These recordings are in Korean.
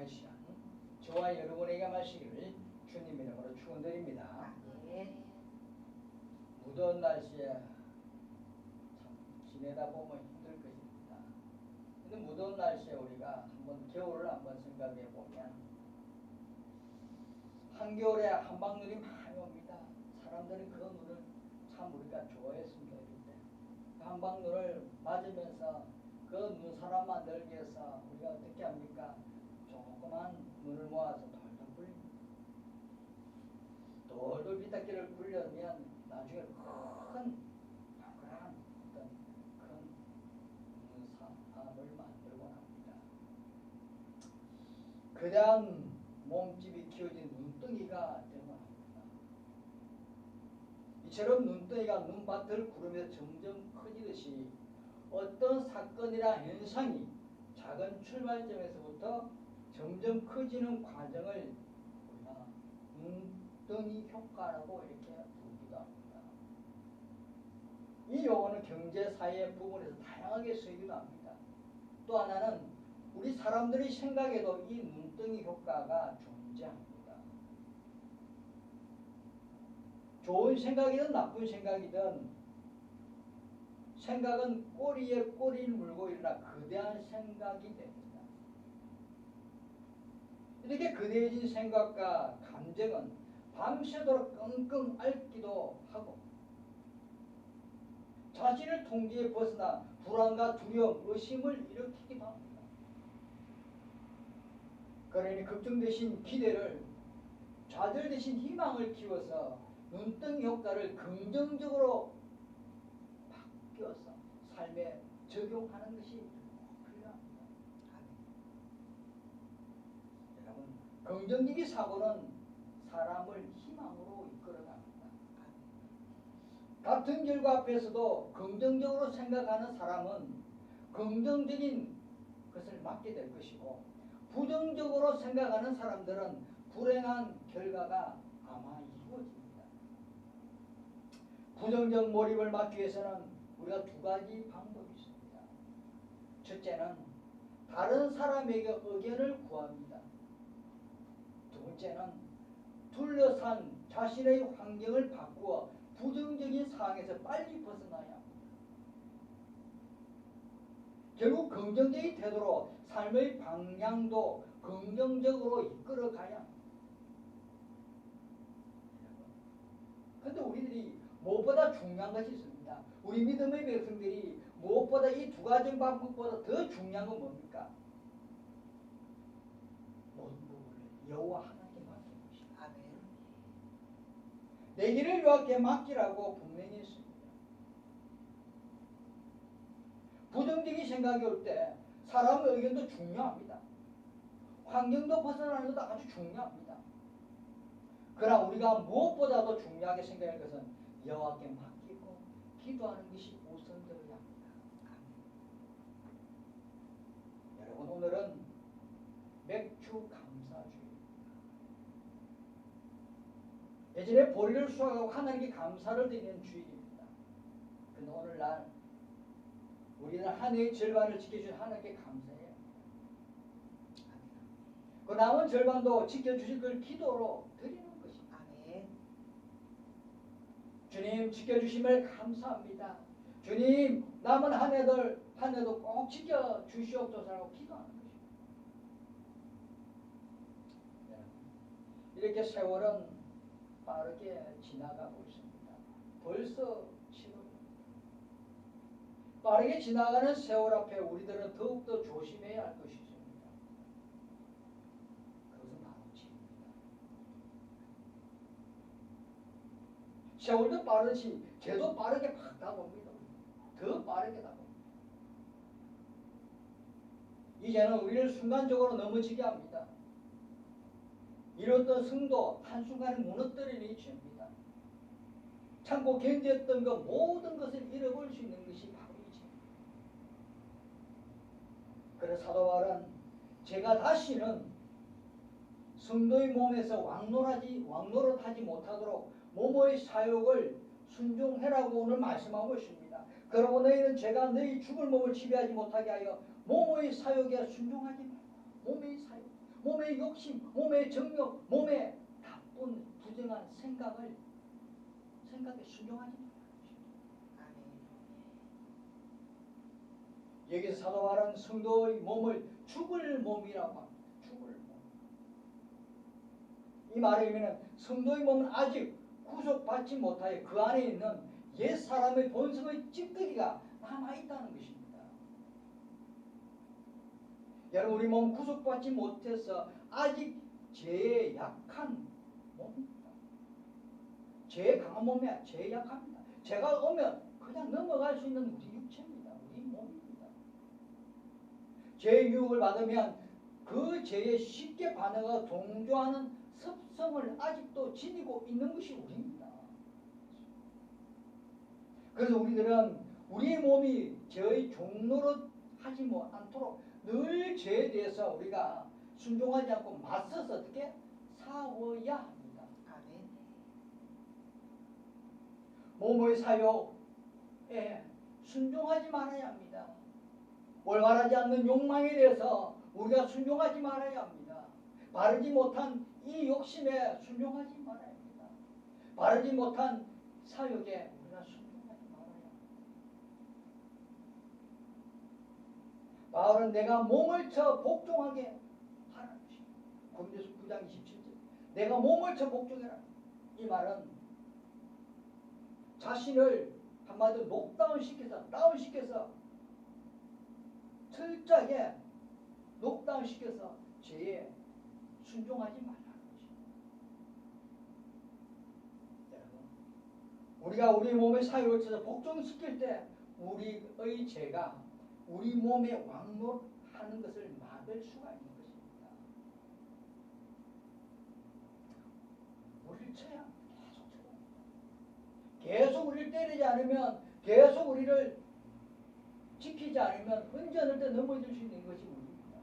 은혜의 시간 저와 여러분에게 마시기를 주님 이름으로 축원드립니다. 네. 무더운 날씨에 참 지내다 보면 힘들 것입니다. 근데 무더운 날씨에 우리가 한번 겨울을 한번 생각해 보면 한겨울에 한방눈이 많이 옵니다. 사람들은 그 눈을 참 우리가 좋아했으면 좋겠는데 그 한방눈을 맞으면서 그 눈사람 만들기 위해서 우리가 어떻게 합니까? 조그만 눈을 모아서 돌돌 굴립니다. 돌돌 비탈길을 굴려면 나중에 큰 동그란 어떤 큰 눈사람을 만들고 납니다. 거대한 몸집이 키워진 눈덩이가 되고 납니다. 이처럼 눈덩이가 눈밭을 구르며 점점 커지듯이 어떤 사건이나 현상이 작은 출발점에서부터 점점 커지는 과정을 우리가 눈덩이 효과라고 이렇게 부르기도 합니다. 이 용어는 경제, 사회 부분에서 다양하게 쓰이기도 합니다. 또 하나는 우리 사람들의 생각에도 이 눈덩이 효과가 존재합니다. 좋은 생각이든 나쁜 생각이든 생각은 꼬리에 꼬리를 물고 일어나 거대한 생각이 됩니다. 이렇게 거대해진 생각과 감정은 밤새도록 끙끙 앓기도 하고 자신을 통제에 벗어나 불안과 두려움, 의심을 일으키기도 합니다. 그러니 걱정 대신 기대를, 좌절 대신 희망을 키워서 눈덩이 효과를 긍정적으로 바뀌어서 삶에 적용하는 것이 필요합니다. 여러분, 긍정적인 사고는 사람을 희망으로 이끌어갑니다. 같은 결과 앞에서도 긍정적으로 생각하는 사람은 긍정적인 것을 맞게 될 것이고 부정적으로 생각하는 사람들은 불행한 결과가 아마 이루어집니다. 부정적 몰입을 막기 위해서는 우리가 두 가지 방법이 있습니다. 첫째는 다른 사람에게 의견을 구합니다. 두 번째는 둘러싼 자신의 환경을 바꾸어 부정적인 상황에서 빨리 벗어나야 합니다. 결국 긍정적인 태도로 삶의 방향도 긍정적으로 이끌어가야 합니다. 그런데 우리들이 무엇보다 중요한 것이 있습니다. 우리 믿음의 백성들이 무엇보다 이 두 가지 방법보다 더 중요한 건 뭡니까? 모든 부분을 여호와 하나님께 맡기는 것입니다. 아멘. 내 길을 여호와께 맡기라고 분명히 했습니다. 부정적인 생각이 올 때 사람의 의견도 중요합니다. 환경도 벗어나는 것도 아주 중요합니다. 그러나 우리가 무엇보다도 중요하게 생각할 것은 여호와께 맡기고 기도하는 것이 우선되어야 합니다. 여러분, 오늘은 맥주 감사주의입니다. 예전에 보리를 수확하고 하나님께 감사를 드리는 주일입니다. 그런데 오늘날 우리는 한 해의 절반을 지켜준 하나님께 감사해야 합니다. 그 남은 절반도 지켜주실 걸 기도로 드리는 것입니다. 아멘. 주님, 지켜주심을 감사합니다. 주님, 남은 한 해도 꼭 지켜주시옵소서라고 기도하는 것입니다. 이렇게 세월은 빠르게 지나가고 있습니다. 벌써 7월입니다. 빠르게 지나가는 세월 앞에 우리들은 더욱더 조심해야 할 것이 있습니다. 그것은 바로 죄입니다. 세월도 빠르지 죄도 빠르게 막 다가옵니다. 더 빠르게 다가옵니다. 이제는 우리를 순간적으로 넘어지게 합니다. 이뤘던 성도 한순간에 무너뜨리는 죄입니다. 참고 견뎠던 것 모든 것을 잃어버릴 수 있는 것이 바로 이 죄입니다. 그래서 사도 바울은 제가 다시는 성도의 몸에서 왕노릇하지 못하도록 모모의 사욕을 순종해라고 오늘 말씀하고 있습니다. 그러고 너희는 제가 너희 죽을 몸을 지배하지 못하게 하여 모모의 사욕에 순종하지 말고 몸의 사욕, 몸의 욕심, 몸의 정욕, 몸의 나쁜 부정한 생각에 순종하지 말라. 여기서 사도 바울은 성도의 몸을 죽을 몸이라고 합니다. 죽을 몸. 이 말의 의미는 성도의 몸은 아직 구속받지 못하여 그 안에 있는 옛 사람의 본성의 찌꺼기가 남아있다는 것입니다. 여러분, 우리 몸 구속받지 못해서 아직 죄에 약한 몸입니다. 죄에 강한 몸이 아니라 죄에 약합니다. 죄가 오면 그냥 넘어갈 수 있는 우리 육체입니다. 우리 몸입니다. 죄의 유혹을 받으면 그 죄에 쉽게 반응하고 동조하는 습성을 아직도 지니고 있는 것이 우리입니다. 그래서 우리들은 우리 몸이 죄의 종노릇 하지 않도록 늘 죄에 대해서 우리가 순종하지 않고 맞서서 어떻게 싸워야 합니다. 몸의 사욕에 순종하지 말아야 합니다. 올바르지 않는 욕망에 대해서 우리가 순종하지 말아야 합니다. 바르지 못한 이 욕심에 순종하지 말아야 합니다. 바르지 못한 사욕에 우리가 순종하지 말아야 합니다. 바울은 내가 몸을 쳐 복종하게 하라는 것입니다. 고린도서 9장 27절. 내가 몸을 쳐 복종해라. 이 말은 자신을 한마디로 다운시켜서 철저하게 녹다운시켜서 죄에 순종하지 말라는 것입니다. 여러분, 우리가 우리 몸의 사유를 쳐서 복종시킬 때 우리의 죄가 우리 몸에 왕노하는 것을 막을 수가 있는 것입니다. 우리를 쳐야 계속 쳐야 합니다. 계속 우리를 때리지 않으면, 계속 우리를 지키지 않으면 언제 어느 때 넘어질 수 있는 것이 우리입니다.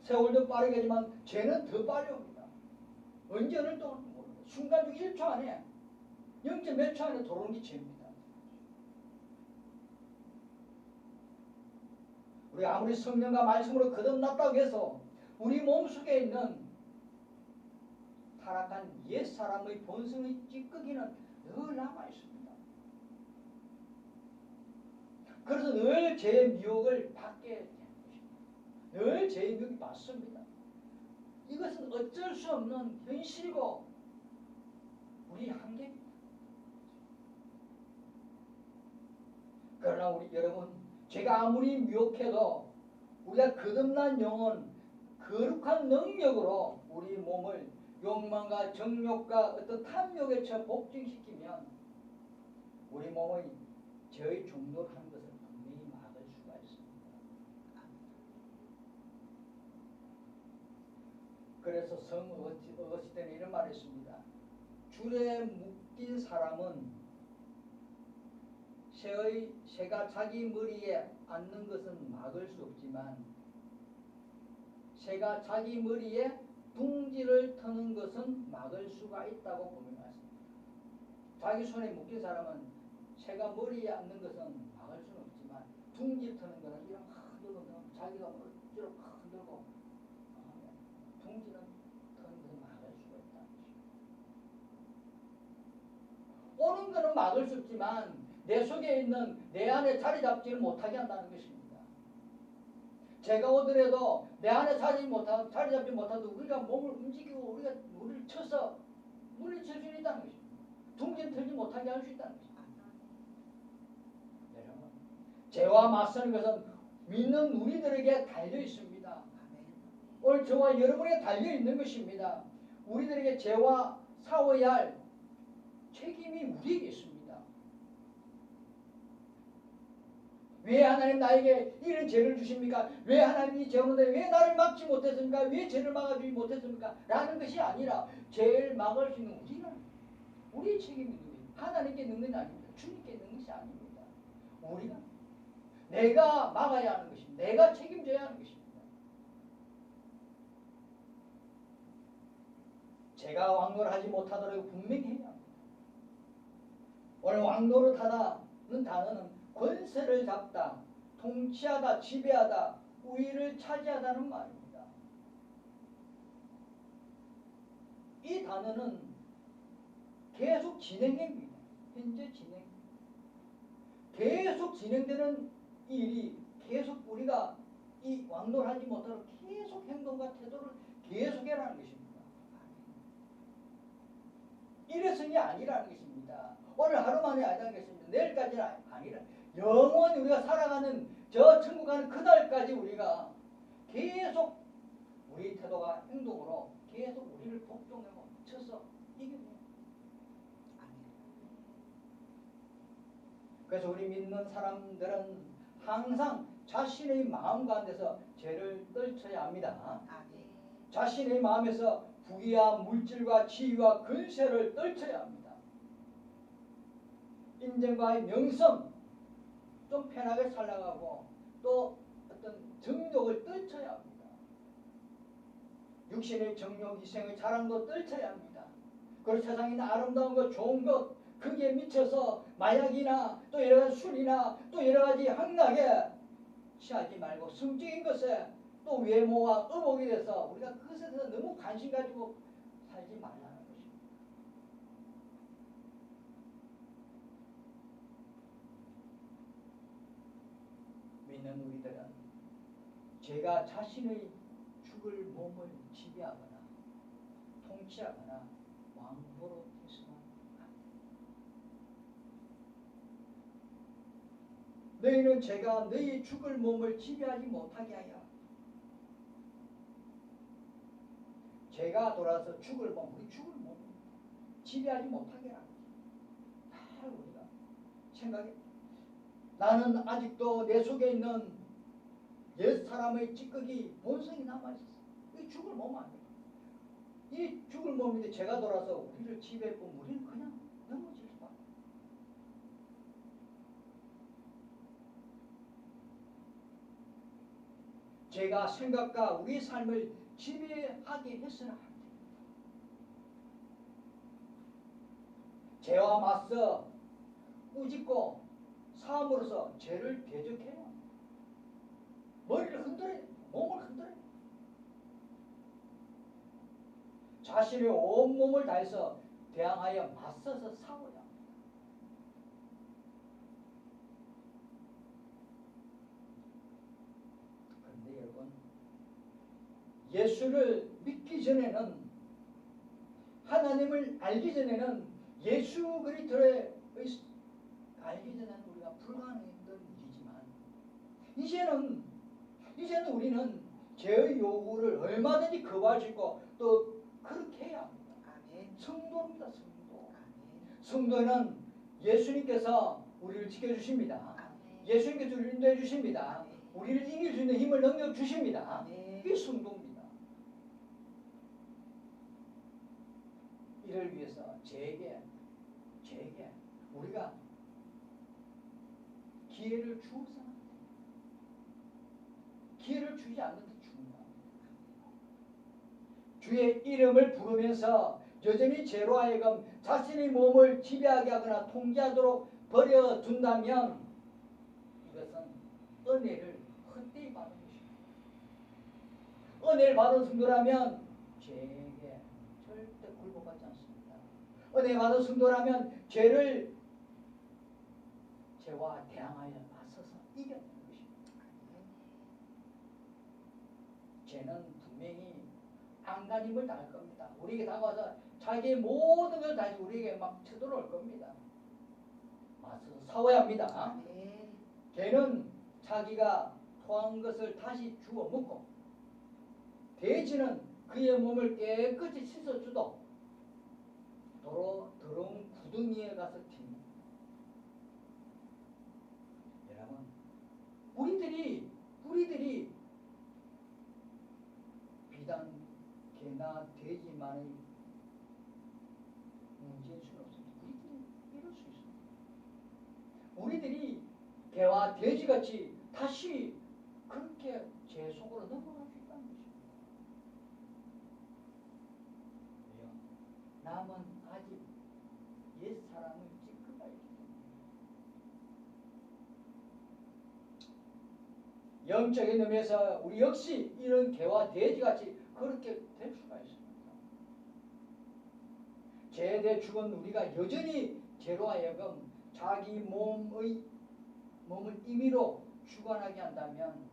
세월도 빠르겠지만 죄는 더 빨리 옵니다. 언제 어느 때 올지 모릅니다. 순간 중 1초 안에 0. 몇 초 안에 들어오는 게 죄입니다. 우리 아무리 성령과 말씀으로 거듭났다고 해서 우리 몸속에 있는 타락한 옛사람의 본성의 찌꺼기는 늘 남아있습니다. 그래서 늘 죄의 미혹을 받게 되는 것입니다. 늘 죄의 미혹이 받습니다. 이것은 어쩔 수 없는 현실이고 우리 한계입니다. 그러나 우리 여러분, 죄가 아무리 미혹해도 우리가 거듭난 영혼, 거룩한 능력으로 우리 몸을 욕망과 정욕과 어떤 탐욕에 처 복종시키면 우리 몸의 죄의 중독을 하는 것을 분명히 막을 수가 있습니다. 그래서 성 어거스틴은 이런 말을 했습니다. 줄에 묶인 사람은 새가 자기 머리에 앉는 것은 막을 수 없지만 새가 자기 머리에 둥지를 트는 것은 막을 수가 있다고 고민했습니다. 자기 손에 묶인 사람은 새가 머리에 앉는 것은 막을 수는 없지만 둥지를 트는 것은 이런 흔들고 자기가 어찌로 흔들고 둥지는 트는 것은 막을 수가 있다는 것입니다. 오는 것은 막을 수 없지만 내 속에 있는 내 안에 자리 잡지를 못하게 한다는 것입니다. 제가 오더라도 내 안에 자리 잡지 못하도 우리가 몸을 움직이고 우리가 물을 쳐서 물리칠 수 있다는 것입니다. 둥지를 틀지 못하게 할 수 있다는 것입니다. 여러분, 죄와 맞서는 것은 믿는 우리들에게 달려 있습니다. 오늘 저와 여러분에게 달려 있는 것입니다. 우리들에게 죄와 싸워야 할 책임이 우리에게 있습니다. 왜 하나님 나에게 이런 죄를 주십니까? 왜 하나님이 이 죄 오는데 왜 나를 막지 못했습니까? 왜 죄를 막아주지 못했습니까? 라는 것이 아니라 죄를 막을 수 있는 우리는 우리의 책임이 있는 거예요. 하나님께 있는 것이 아닙니다. 주님께 있는 것이 아닙니다. 우리가 내가 막아야 하는 것입니다. 내가 책임져야 하는 것입니다. 제가 왕노를 하지 못하도록 분명히 해야 합니다. 오늘 왕노를 하다는 단어는 권세를 잡다, 통치하다, 지배하다, 우위를 차지하다는 말입니다. 이 단어는 계속 진행형입니다. 현재 진행. 계속 진행되는 일이 계속 우리가 이 왕노하지 못하도록 계속 행동과 태도를 계속해라는 것입니다. 일회성이 아니라는 것입니다. 오늘 하루 만에 아니라는 것입니다. 내일까지는 아니라 영원히 우리가 살아가는 저 천국 가는 그날까지 우리가 계속 우리 태도가 행동으로 계속 우리를 복종하고 쳐서 이겨내요. 그래서 우리 믿는 사람들은 항상 자신의 마음 가운데서 죄를 떨쳐야 합니다. 자신의 마음에서 부귀와 물질과 지위와 근세를 떨쳐야 합니다. 인정과 명성, 좀 편하게 살아가고 또 어떤 정욕을 떨쳐야 합니다. 육신의 정욕, 이생의 자랑도 떨쳐야 합니다. 그리고 세상에 있는 아름다운 것, 좋은 것, 거기에 미쳐서 마약이나 또 여러 가지 술이나 또 여러 가지 향락에 취하지 말고 성적인 것에 또 외모와 의복에 대해서 우리가 그것에 대해서 너무 관심 가지고 살지 말라는 것입니다. 믿는 우리들은 제가 자신의 죽을 몸을 지배하거나 통치하거나 왕보로 해서는 너희는 제가 너희 죽을 몸을 지배하지 못하게 하여 제가 돌아서 죽을 몸, 우리 죽을 몸 지배하지 못하게 하라. 다 우리가 생각해. 나는 아직도 내 속에 있는 옛 사람의 찌꺼기 본성이 남아있었어. 이 죽을 몸 아니야. 이 죽을 몸인데 제가 돌아서 우리를 지배했고 우리는 그냥 넘어질 수밖에. 제가 생각과 우리 삶을 지배하게 했으나 안 됩니다. 죄와 맞서 꾸짖고 사함으로써 죄를 대적해야 합니다. 머리를 흔들어야 됩니다. 몸을 흔들어야 됩니다. 자신의 온몸을 다해서 대항하여 맞서서 싸워야 합니다. 그런데 여러분, 예수를 믿기 전에는, 하나님을 알기 전에는, 예수 그리스도를 알기 전에는 우리가 불가능했던 일이지만 이제는 우리는 죄의 요구를 얼마든지 거부할 수 있고 또 그렇게 해야 합니다. 아멘. 성도입니다. 성도. 아멘. 성도는 예수님께서 우리를 지켜주십니다. 아멘. 예수님께서 우리를 인도해 주십니다. 아멘. 우리를 이길 수 있는 힘을 능력 주십니다. 아멘. 이게 성도입니다. 이를 위해서 제게 우리가 기회를 주어서 기회를 주지 않는 데 중요합니다. 주의 이름을 부르면서 여전히 죄로 하여금 자신의 몸을 지배하게 하거나 통제하도록 버려둔다면 이것은 은혜를 헛되이 받은 것입니다. 은혜를 받은 성도라면 죄에게 절대 굴복하지 않습니다. 은혜 받은 성도라면 죄와 대항하여 맞서서 이겨내는 것입니다. 죄는 분명히 안간힘을 당할 겁니다. 우리에게 다가와서 자기의 모든 걸 다시 우리에게 막 쳐들어올 겁니다. 맞서서 싸워야 합니다. 죄는 자기가 토한 것을 다시 주워 먹고 돼지는 그의 몸을 깨끗이 씻어주도 더러운 구덩이에 가서 튑니다. 여러분, 우리들이 비단 개나 돼지만의 문제일 수는 없습니다. 우리들이 이럴 수 있습니다. 우리들이 개와 돼지같이 다시 그렇게 죄 속으로 넘어갈 수 있다는 것입니다. 왜요? 남은 아직 옛 사람을 찌끄가 있기 때문에. 영적인 의미에서 우리 역시 이런 개와 돼지같이 그렇게 될 수가 있습니다. 죄에 대해 죽은 우리가 여전히 죄로 하여금 자기 몸을 임의로 주관하게 한다면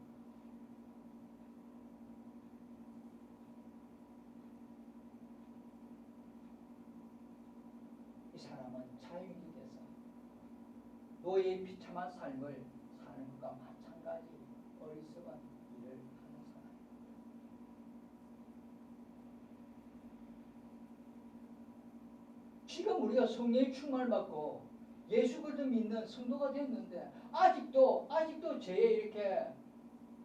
이 사람은 자유인이 돼서 노예의 비참한 삶을 사는 것과 마찬가지 어리석은 일을 하는 사람. 지금 우리가 성령의 충만을 받고 예수 그리스도 믿는 성도가 되었는데 아직도 죄에 이렇게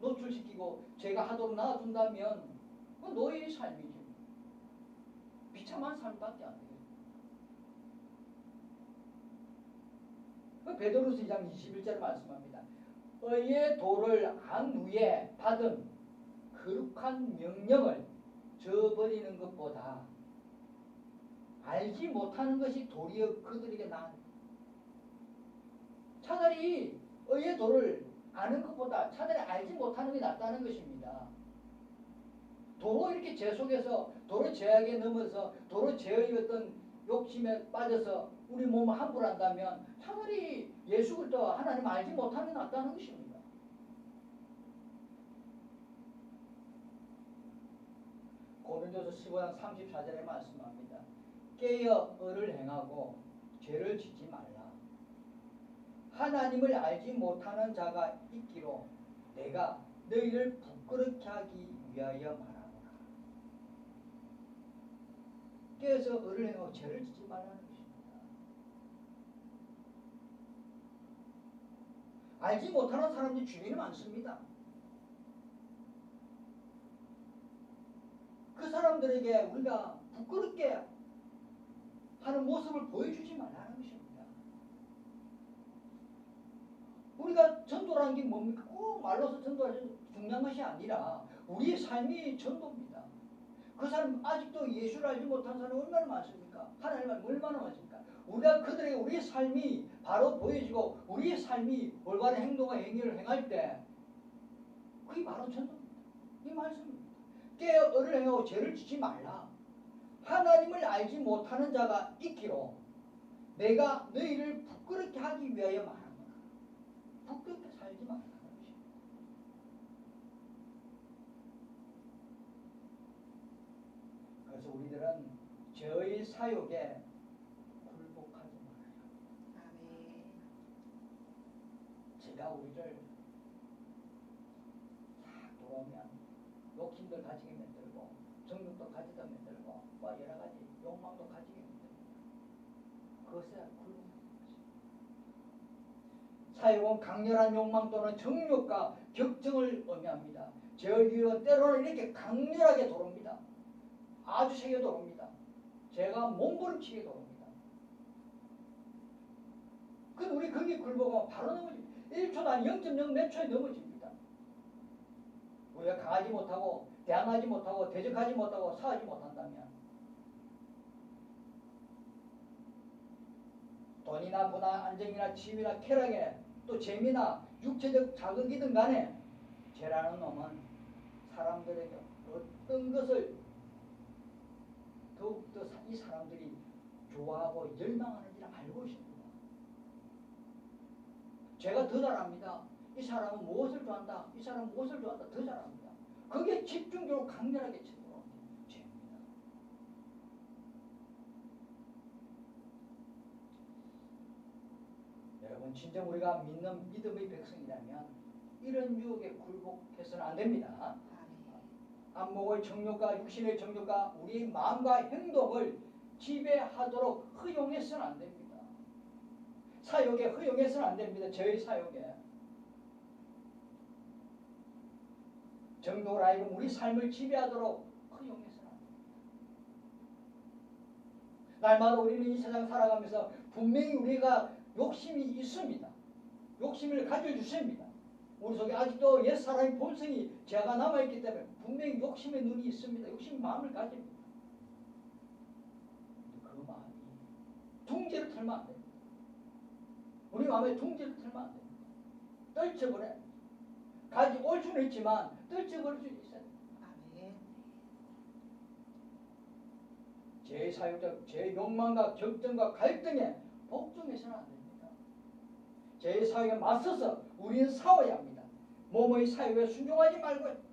노출시키고 죄가 하도록 놔둔다면 그 노예의 삶이지. 비참한 삶밖에 안 돼요. 그 베드로서 2장 21절에 말씀합니다. 의의 도를 안 후에 받은 거룩한 명령을 저버리는 것보다 알지 못하는 것이 도리어 그들에게 난. 차라리 의의 도를 아는 것보다 차라리 알지 못하는 게 낫다는 것입니다. 도로 이렇게 죄 속에서 도로 죄악에 넘어서 도로 죄의 어떤 욕심에 빠져서 우리 몸을 함부로 한다면 차라리 예수 그리스도 하나님 알지 못하는 게 낫다는 것입니다. 고린도서 15장 34절에 말씀합니다. 깨어 의를 행하고 죄를 짓지 말라. 하나님을 알지 못하는 자가 있기로 내가 너희를 부끄럽게 하기 위하여 말하노라. 깨어서 의를 행하고 죄를 짓지 말라는 것입니다. 알지 못하는 사람들이 주변에 많습니다. 그 사람들에게 우리가 부끄럽게 하는 모습을 보여주지 말라는 것입니다. 우리가 전도라는 게 뭡니까? 꼭 말로서 전도하는 중요한 것이 아니라 우리의 삶이 전도입니다. 그 사람 아직도 예수를 알지 못한 사람이 얼마나 많습니까? 하나님을 얼마나 많습니까? 우리가 그들에게 우리의 삶이 바로 보여지고 우리의 삶이 올바른 행동과 행위를 행할 때 그게 바로 전도입니다. 이 말씀입니다. 깨어 의를 행하고 죄를 짓지 말라. 하나님을 알지 못하는 자가 있기로 내가 너희를 부끄럽게 하기 위하여 말하노라. 부끄럽게 살지 말라는 것입니다. 그래서 우리들은 죄의 사욕에 굴복하지 말아요. 아멘. 제가 우리를 싹 돌아오면 욕심도 가지게 만들고 정욕도 가지게 만들고 뭐 여러 가지 욕망도 가지게 만들고 그것에 굴복하는 것입니다. 사욕은 강렬한 욕망 또는 정욕과 격정을 의미합니다. 죄의 기운은 때로는 이렇게 강렬하게 돌아옵니다. 아주 세게 돌아옵니다. 죄가 몸부림치게 돌아옵니다. 근데 우리 거기에 굴복하면 바로 넘어집니다. 1초도 아니 0.0 몇 초에 넘어집니다. 우리가 강하지 못하고 대항하지 못하고 대적하지 못하고 사하지 못한다면 돈이나 부나 안정이나 지위나 쾌락에 또 재미나 육체적 자극이든 간에 죄라는 놈은 사람들에게 어떤 것을 더욱더 이 사람들이 좋아하고 열망하는지를 알고 있습니다. 죄가 더 잘합니다. 이 사람은 무엇을 좋아한다. 이 사람은 무엇을 좋아한다. 더 잘합니다. 그게 집중적으로 강렬하게 쳐들어오는 죄입니다. 여러분 진정 우리가 믿는 믿음의 백성이라면 이런 유혹에 굴복해서는 안 됩니다. 안목의 정욕과 육신의 정욕과 우리의 마음과 행동을 지배하도록 허용해서는 안 됩니다. 사욕에 허용해서는 안 됩니다. 죄의 사욕에. 정욕을 하여금 우리 삶을 지배하도록 허용해서는 안 됩니다. 날마다 우리는 이 세상 살아가면서 분명히 우리가 욕심이 있습니다. 욕심을 가져주십니다. 우리 속에 아직도 옛사람의 본성이 죄가 남아있기 때문에 분명히 욕심의 눈이 있습니다. 욕심의 마음을 가집니다. 그 마음이 둥지를 틀면 안 됩니다. 우리 마음에 둥지를 틀면 안 됩니다. 떨쳐버려야 됩니다. 가지고 올 수는 있지만 떨쳐버릴 수 있어요. 아멘. 제 사유적 제 욕망과 경쟁과 갈등에 복종해서는 안 됩니다. 제 사유에 맞서서 우리는 싸워야 합니다. 몸의 사유에 순종하지 말고.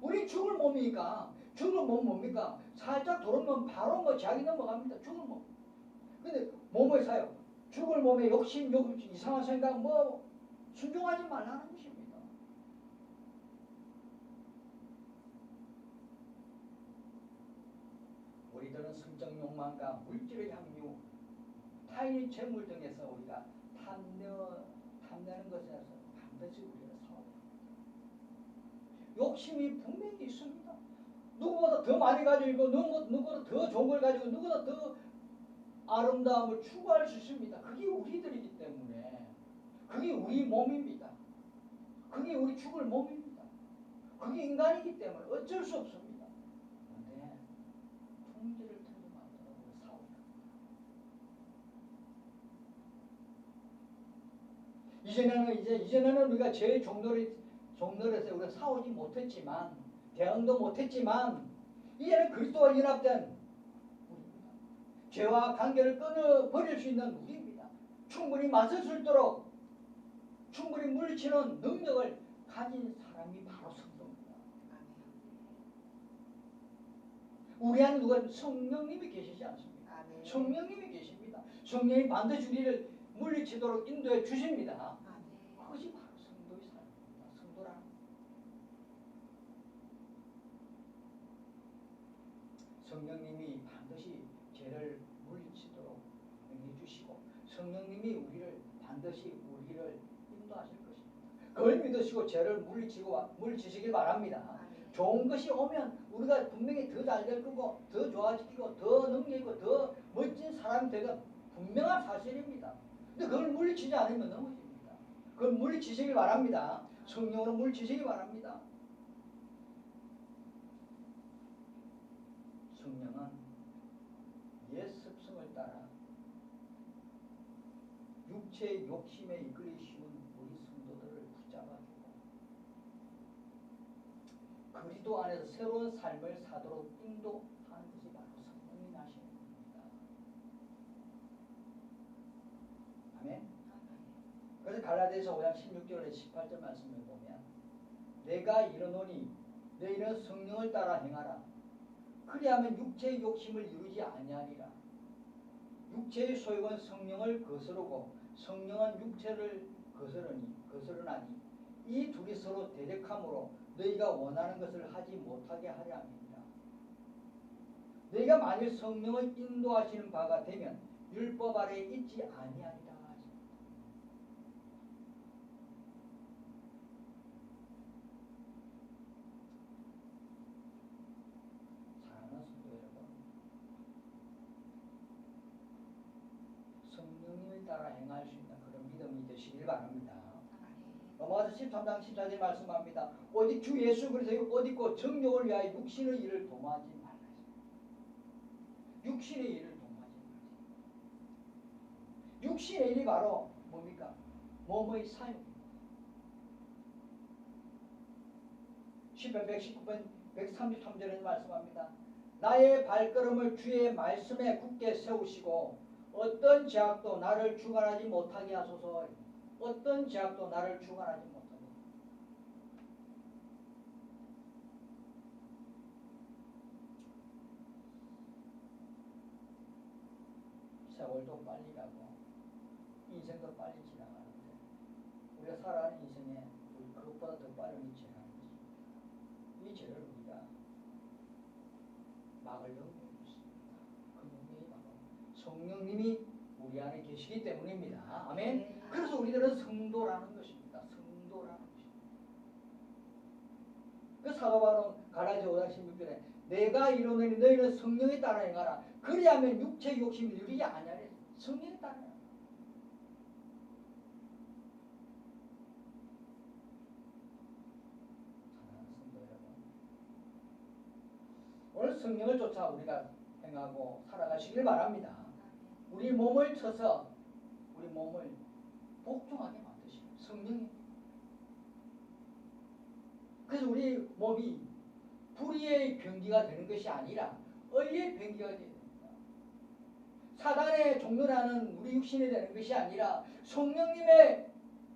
우리 죽을 몸이니까 죽을 몸 뭡니까? 살짝 돌으면 바로 뭐 자기 넘어갑니다. 죽을 몸. 근데 몸의 사유, 죽을 몸의 욕심, 이상한 생각 뭐 순종하지 말라는 것입니다. 우리들은 성적 욕망과 물질의 향유, 타인의 재물 등에서 우리가 탐내는 것에서 반드시 우리는 싸워야 합니다. 욕심이 분명히 있습니다. 누구보다 더 많이 가지고 있고 누구보다 더 좋은 걸 가지고 누구보다 더 아름다움을 추구할 수 있습니다. 그게 우리들이기 때문에 그게 우리 몸입니다. 그게 우리 죽을 몸입니다. 그게 인간이기 때문에 어쩔 수 없습니다. 그런데 통제를 틀지 말고 싸우자. 이전에는 우리가 제 종로에서 우리가 싸우지 못했지만 대응도 못했지만 이제는 그리스도와 연합된 우리입니다. 죄와 관계를 끊어버릴 수 있는 우리입니다. 충분히 맞설 수 있도록 충분히 물리치는 능력을 가진 사람이 바로 성도입니다. 우리 안에 누가 성령님이 계시지 않습니까? 성령님이 계십니다. 성령이 반드시 우리를 물리치도록 인도해 주십니다. 그것이 바로 성도의 삶입니다. 성도라는 성령님이 반드시 죄를 물리치도록 행해 주시고 성령님이 우리를 반드시 우리를 인도하실 것입니다. 그걸 믿으시고 죄를 물리치시길 바랍니다. 좋은 것이 오면 우리가 분명히 더 잘 될 거고 더 좋아지고 더 능력 있고 더 멋진 사람이 되가 분명한 사실입니다. 근데 그걸 물리치지 않으면 넘어집니다. 그걸 물리치시길 바랍니다. 성령으로 물리치시기 바랍니다. 성령은 옛 습성을 따라 육체의 욕심에 이끌리시는 우리 성도들을 붙잡아주고 그리스도 안에서 새로운 삶을 사도록 인도하는 것이 바로 성령이 나시는 겁니다. 아멘. 그래서 갈라디아서 5장 16절에 18절 말씀을 보면 내가 이르노니 너희는 성령을 따라 행하라. 그리하면 육체의 욕심을 이루지 아니하리라. 육체의 소욕은 성령을 거스르고 성령은 육체를 거스르나니 이 둘이 서로 대적함으로 너희가 원하는 것을 하지 못하게 하려 함이니라. 너희가 만일 성령을 인도하시는 바가 되면 율법 아래 있지 아니하리라. 사랑하는 성도 여러분, 성령님을 따라 행할 수 있는 그런 믿음이 되시길 바랍니다. 로마서 13장 14절 말씀합니다. 오직 주 예수 그리스도의 옷 입고 정욕을 위하여 육신의 일을 도모하지 말라. 육신의 일을 도모하지 말라. 육신의 일이 바로 뭡니까? 몸의 사용입니다. 시편 119편 133절에서 말씀합니다. 나의 발걸음을 주의 말씀에 굳게 세우시고 어떤 제약도 나를 주관하지 못하게 하소서. 어떤 제약도 나를 주관하지 못하게. 세월도 빨리 가고 인생도 빨리 지나가는데 우리가 살아가는 인생에 그것보다 더 빠른 이 죄라는 것입니다. 이 죄를 우리가 막을 능력이 있습니다. 그 능력이 바로 성령님이 우리 안에 계시기 때문입니다. 아멘. 그래서 우리들은 성도라는 것입니다. 성도라는 것입니다. 그 사도 바울은 갈라디아 5장 16절에 내가 이르노니 너희는 성령에 따라 행하라. 그리하면 육체의 욕심을 이루지 아니하리라. 성령에 따라 행하라. 사랑하는 성도 여러분, 오늘 성령을 쫓아 우리가 행하고 살아가시길 바랍니다. 우리 몸을 쳐서 우리 몸을 복종하게 만드시고 성령이. 그래서 우리 몸이 불의의 병기가 되는 것이 아니라 의의 병기가 되어야 됩니다. 사단의 종로라는 우리 육신이 되는 것이 아니라 성령님의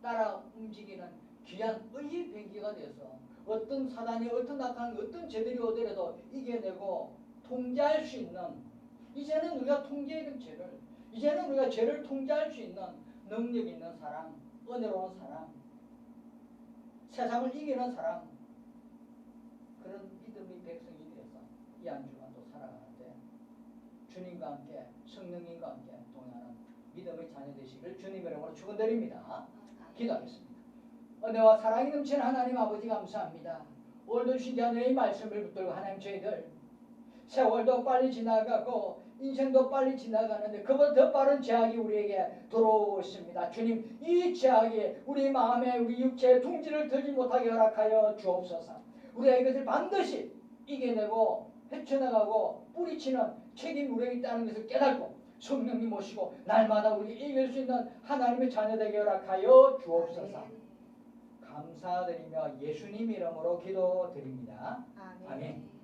따라 움직이는 귀한 의의 병기가 되어서 어떤 사단이 어떤 악한 어떤 죄들이 오더라도 이겨내고 통제할 수 있는, 이제는 우리가 통제해야 될 죄를, 이제는 우리가 죄를 통제할 수 있는 능력 있는 사람, 은혜로운 사람, 세상을 이기는 사람, 그런 믿음의 백성이 되어서 이 한 주간 또 살아가는데 주님과 함께 성령님과 함께 동행하는 믿음의 자녀 되시기를 주님의 이름으로 축원드립니다. 기도하겠습니다. 은혜와 사랑이 넘치는 하나님 아버지 감사합니다. 오늘도 주신 하늘의 말씀을 붙들고 하나님 저희들 세월도 빨리 지나가고 인생도 빨리 지나가는데 그보다 더 빠른 제약이 우리에게 들어오십니다. 주님, 이 제약이 우리 마음에 우리 육체의 둥지를 들지 못하게 허락하여 주옵소서. 우리가 이것을 반드시 이겨내고 헤쳐나가고 뿌리치는 책임 우리에게 있다는 것을 깨닫고 성령님 모시고 날마다 우리 이길 수 있는 하나님의 자녀 되게 허락하여 주옵소서. 감사드리며 예수님 이름으로 기도드립니다. 아멘.